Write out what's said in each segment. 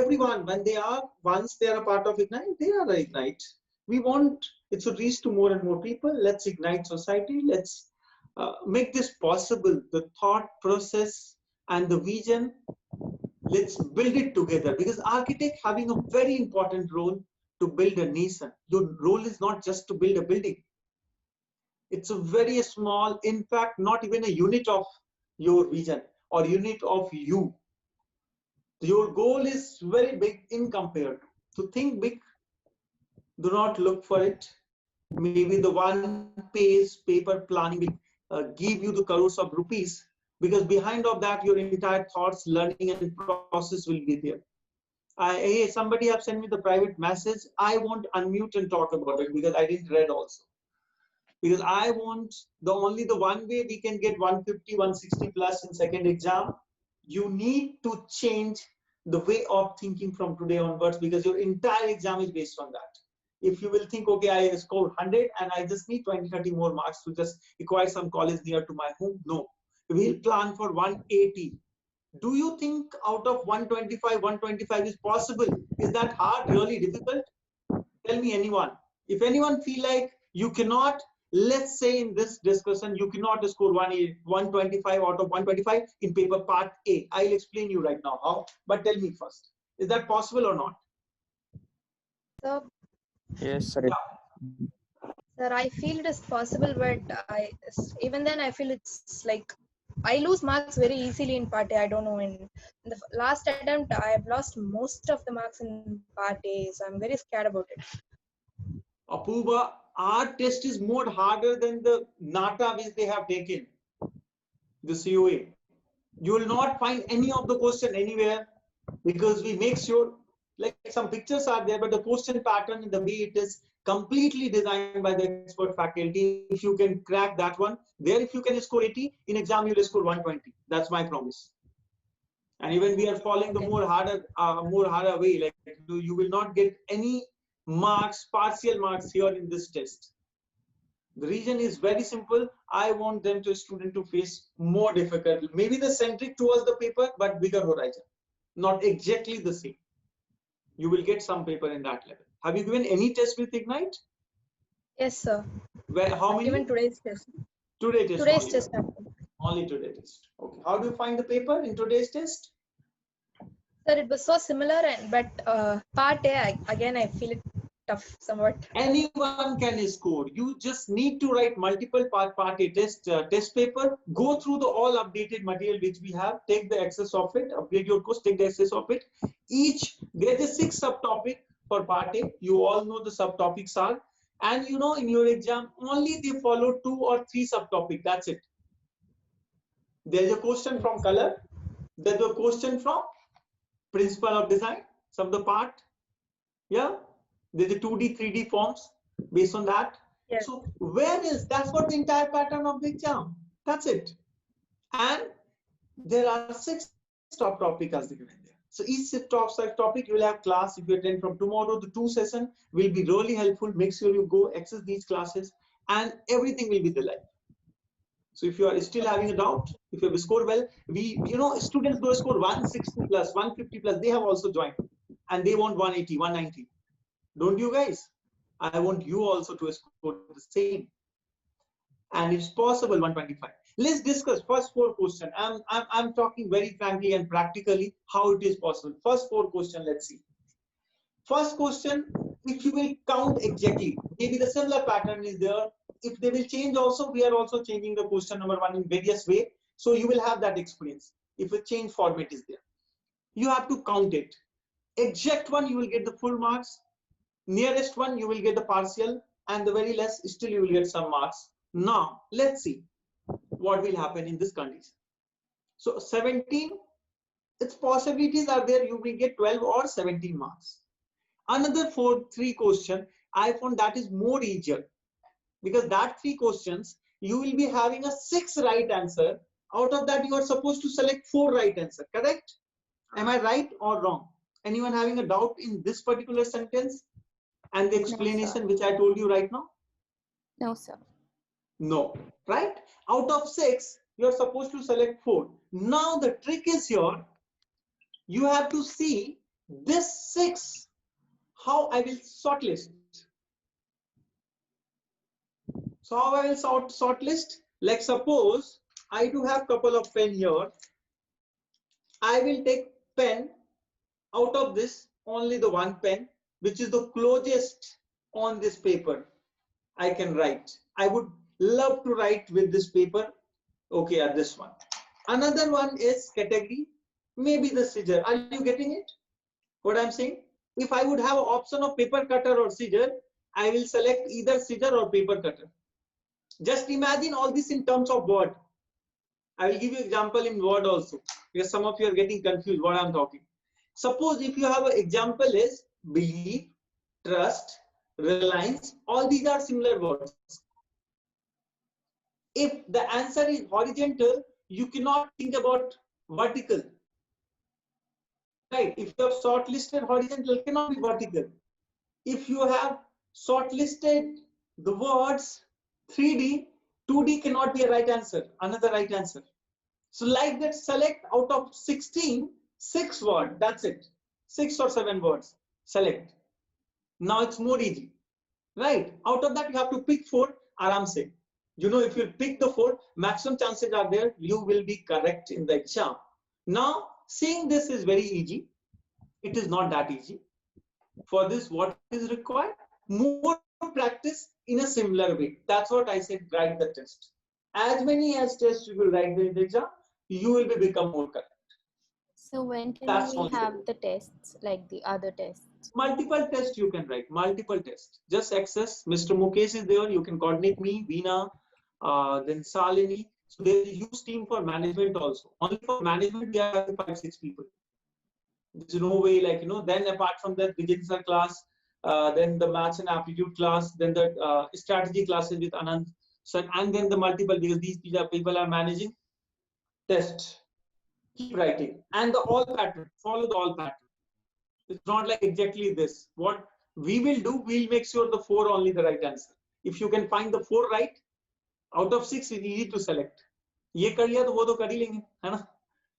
everyone, when they are, once they are a part of Ignite, they are a Ignite. We want it should reach to more and more people. Let's ignite society. Let's make this possible. The thought process and the vision, let's build it together, because architect having a very important role to build a nation. Your role is not just to build a building. It's a very small, in fact, not even a unit of your vision or unit of you. Your goal is very big in compared to think big. Do not look for it. Maybe the one page paper planning will give you the crores of rupees, because behind of that your entire thoughts, learning and process will be there. Hey, somebody have sent me the private message. I won't unmute and talk about it because I didn't read also. Because I want only the one way we can get 150, 160 plus in second exam. You need to change the way of thinking from today onwards, because your entire exam is based on that. If you will think, okay, I scored 100 and I just need 20, 30 more marks to just acquire some college near to my home. No, we'll plan for 180. Do you think out of 125 is possible? Is that hard, really difficult? Tell me anyone. If anyone feel like you cannot, let's say in this discussion, you cannot score 125 out of 125 in paper part A. I'll explain you right now how, but tell me first, is that possible or not? Sir, Yes, sir. Yeah. sir, I feel it is possible, but even then I feel it's like I lose marks very easily in part A. I don't know. In the last attempt, I have lost most of the marks in part A, so I'm very scared about it. Apurva, our test is more harder than the NATA which they have taken, the COA. You will not find any of the question anywhere, because we make sure, like some pictures are there, but the question pattern, the way it is completely designed by the expert faculty. If you can crack that one, there if you can score 80, in exam you will score 120. That's my promise. And even we are following the more harder way, like you will not get any marks, partial marks here in this test. The reason is very simple. I want them to student to face more difficult, maybe the centric towards the paper, but bigger horizon, not exactly the same. You will get some paper in that level. Have you given any test with Ignite? Yes, sir. Where, how many? Even today's test. Today's test. Today's only. test. Only today's test. Okay. How do you find the paper in today's test? Sir, it was so similar, but part A, again, I feel it tough somewhat. Anyone can score. You just need to write multiple part A test paper. Go through the all updated material which we have. Take the access of it. Upgrade your course. Take the access of it. Each there is 6 subtopic for part A. You all know the subtopics are, and you know in your exam only they follow 2 or 3 subtopic. That's it. There is a question from color. There's a question from principle of design. Some of the part. Yeah. There's a 2D, 3D forms based on that. Yes. So where is, that's what the entire pattern of the exam. That's it. And there are 6 top topics as given there. So each topic you will have class. If you attend from tomorrow, the 2 session will be really helpful. Make sure you go access these classes and everything will be the live. So if you are still having a doubt, if you have scored well, students who score 160 plus, 150 plus, they have also joined and they want 180, 190. Don't you guys? I want you also to score the same. And it's possible 125. Let's discuss first 4 questions. I'm talking very frankly and practically how it is possible. First 4 questions, let's see. First question, if you will count exactly, maybe the similar pattern is there. If they will change also, we are also changing the question number 1 in various way. So you will have that experience. If a change format is there, you have to count it. Exact one, you will get the full marks. Nearest one, you will get the partial, and the very less, still you will get some marks. Now, let's see what will happen in this condition. So 17, its possibilities are there. You will get 12 or 17 marks. Another 3 question, I found that is more easier, because that 3 questions, you will be having a 6 right answer. Out of that, you are supposed to select 4 right answer, correct? Am I right or wrong? Anyone having a doubt in this particular sentence? And the explanation No, which I told you right now? No, sir. No, right? Out of 6, you're supposed to select 4. Now the trick is here. You have to see This 6, how I will shortlist? So how I will shortlist? Like suppose I do have couple of pen here. I will take pen out of this, only the one pen, which is the closest on this paper I can write. I would love to write with this paper. Okay, at this one. Another one is category, maybe the scissor. Are you getting it? What I'm saying? If I would have an option of paper cutter or scissor, I will select either scissor or paper cutter. Just imagine all this in terms of word. I will give you example in word also, because some of you are getting confused what I'm talking. Suppose if you have an example is believe, trust, reliance, all these are similar words. If the answer is horizontal, you cannot think about vertical. Right? If you have shortlisted horizontal, cannot be vertical. If you have shortlisted the words 3D, 2D cannot be a right answer, another right answer. So like that, select out of 16, 6 words, that's it. 6 or 7 words, select. Now it's more easy, right? Out of that, you have to pick 4, aram se. You know, if you pick the 4, maximum chances are there, you will be correct in the exam. Now, seeing this is very easy. It is not that easy. For this, what is required? More practice in a similar way. That's what I said, write the test. As many as tests you will write in the exam, you will become more correct. So when can That's we have the tests, like the other tests? Multiple tests you can write, multiple tests. Just access, Mr. Mukesh is there, you can coordinate me, Veena, then Salini. So there's a huge team for management also. Only for management, we have 5-6 people. There's no way, like, you know, then apart from that, Vijay sir class, then the maths and aptitude class, then the strategy classes with Anand sir, and then the multiple, because these people are managing test. Keep writing. And the all pattern, follow the all pattern. It's not like exactly this. What we will do, we'll make sure the 4 only the right answer. If you can find the 4 right, out of 6, it's easy to select. ये कर लिया तो वो तो कर ही लेंगे, है ना?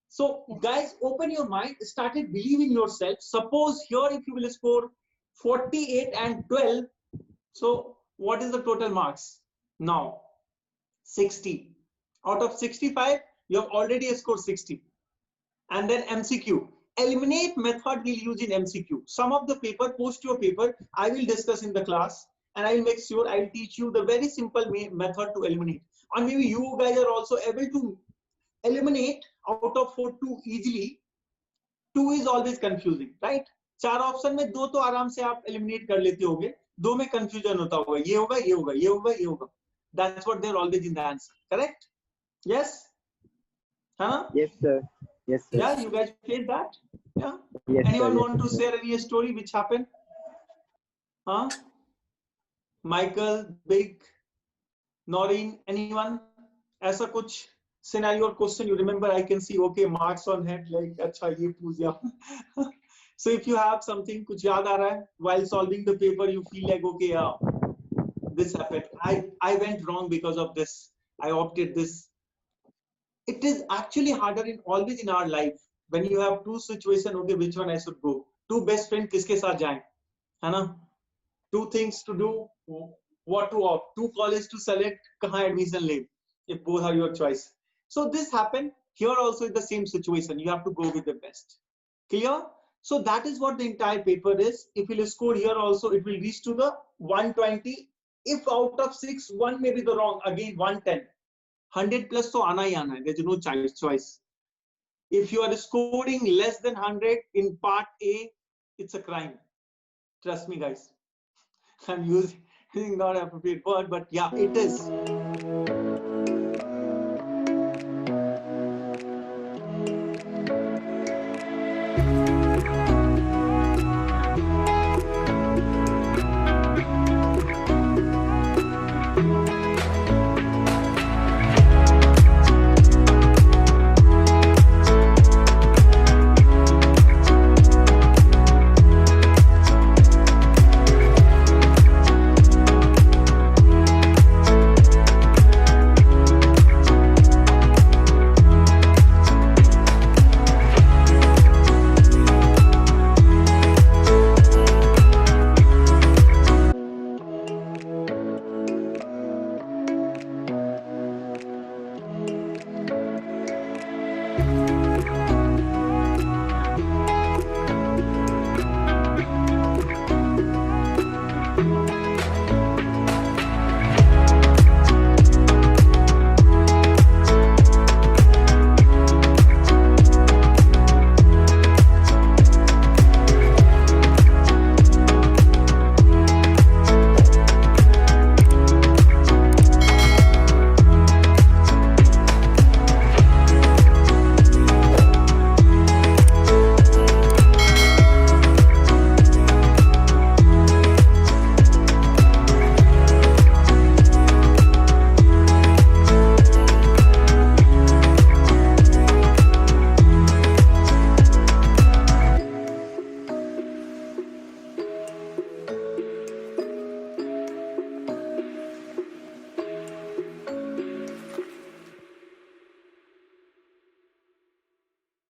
So guys, open your mind, started believing yourself. Suppose here if you will score 48 and 12, so what is the total marks? Now 60. Out of 65, you have already scored 60. And then MCQ. Eliminate method we'll use in MCQ. Some of the paper, post your paper, I will discuss in the class, and I will make sure I will teach you the very simple method to eliminate. And maybe you guys are also able to eliminate out of 4 2 easily. 2 is always confusing, right? 4 option में 2 तो आराम से आप eliminate कर लेते होगे, 2 में confusion होता होगा, ये होगा ये होगा ये होगा ये होगा. That's what they're always in the answer, correct? Yes? Huh? Yes, sir. Yes, sir. Yeah, you guys played that? Yeah. Yes, Anyone sir. want to share any story which happened? Huh? Michael, Big, Noreen, anyone? ऐसा कुछ scenario or question you remember? I can see, okay, marks on head, like, अच्छा ये पूछ दिया. So if you have something कुछ याद आ रहा है while solving the paper, you feel like, okay, this happened. I went wrong because of this. I opted this. It is actually harder in always in our life when you have 2 situations. Okay, which one I should go? 2 best friend किसके साथ जाएं, है ना? 2 things to do, what to opt, 2 colleges to select, कहाँ admission ले, if both are your choice. So this happened here also in the same situation. You have to go with the best. Clear? So that is what the entire paper is. If you will score here also, it will reach to the 120. If out of 6, 1 may be the wrong, again 110. 100 plus तो आना ही आना है. There's no choice. If you are scoring less than 100 in part A, it's a crime. Trust me, guys. I'm using not appropriate word, but yeah, it is.